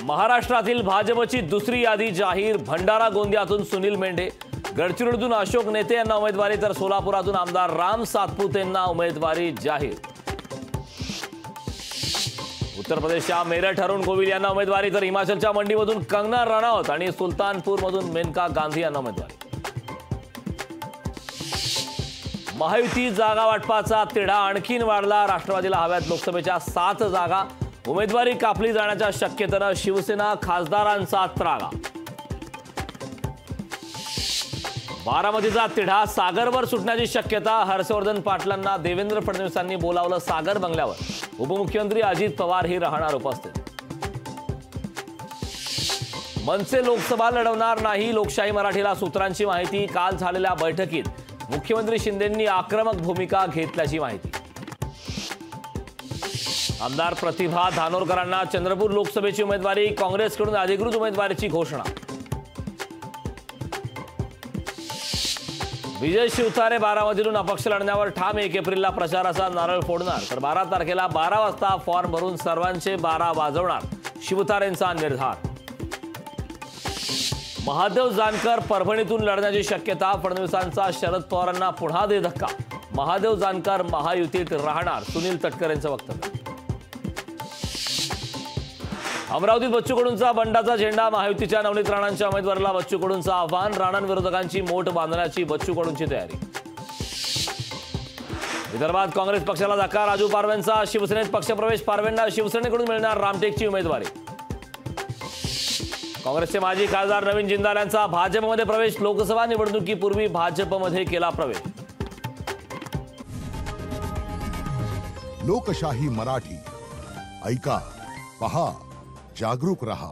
महाराष्ट्रातील भाजपची दुसरी यादी जाहीर। भंडारा गोंदियातून सुनील मेंढे, गडचिरोलीतून अशोक नेते यांना उमेदवारी, तर सोलापुरातून आमदार राम सातपुते यांना उमेदवारी जाहीर। उत्तर प्रदेशच्या मेरठ अरुण गोविल यांना उमेदवारी, तर हिमाचलच्या मंडीमधून कंगना रनौत आणि सुलतानपूरमधून मेनका गांधी यांना उमेदवारी। महायुती जागा वाटपाचा तिढा आणखीन वाढला। राष्ट्रवादीला हव्यात लोकसभेच्या 7 जागा, उमेदवारी कापली जाण्याच्या शक्यतेनं शिवसेना खासदारांचा त्रागा। बारामतीचा तिढा सागरवर सुटण्याची शक्यता। हर्षवर्धन पाटलांना देवेंद्र फडणवीसांनी बोलावलं सागर बंगल्यावर। उपमुख्यमंत्री अजित पवार ही राहणार उपस्थित। मनसे लोकसभा लढवणार नाही, लोकशाही मराठीला सूत्रांची माहिती। काल झालेल्या बैठकीत मुख्यमंत्री शिंदेंनी आक्रमक भूमिका घेतल्याची माहिती। आमदार प्रतिभा धानोरकरांना चंद्रपूर लोकसभेची उमेदवारी, काँग्रेसकडून अधिकृत उमेदवारीची घोषणा। विजय शिवतारे बारामतीतून अपक्ष लढण्यावर ठाम। 1 एप्रिलला प्रचाराचा नारळ फोडणार, तर 12 तारखेला 12 वाजता फॉर्म भरून सर्वांचे 12 वाजवणार, शिवतारेंचा निर्धार। महादेव जानकर परभणीतून लढण्याची शक्यता। फडणवीसांचा शरद पवारांना पुन्हा दे धक्का। महादेव जानकर महायुतीत राहणार, सुनील तटकरेंचं वक्तव्य। अमरावतीत बच्चू कडूंचा बंडाचा झेंडा। महायुतीच्या नवनीत राणांच्या उमेदवाराला बच्चू कडूंचं आव्हान। राणांविरोधकांची मोठ बांधण्याची बच्चू कडूंची तयारी। विदर्भात काँग्रेस पक्षाला धक्का। राजू पारवेंचा शिवसेनेत पक्षप्रवेश। पारवेंना शिवसेनेकडून मिळणार रामटेकची उमेदवारी। काँग्रेसचे माजी खासदार नवीन जिंदाल यांचा भाजपमध्ये प्रवेश। लोकसभा निवडणुकीपूर्वी भाजपमध्ये केला प्रवेश। लोकशाही मराठी ऐका, पहा, जागरूक रहा।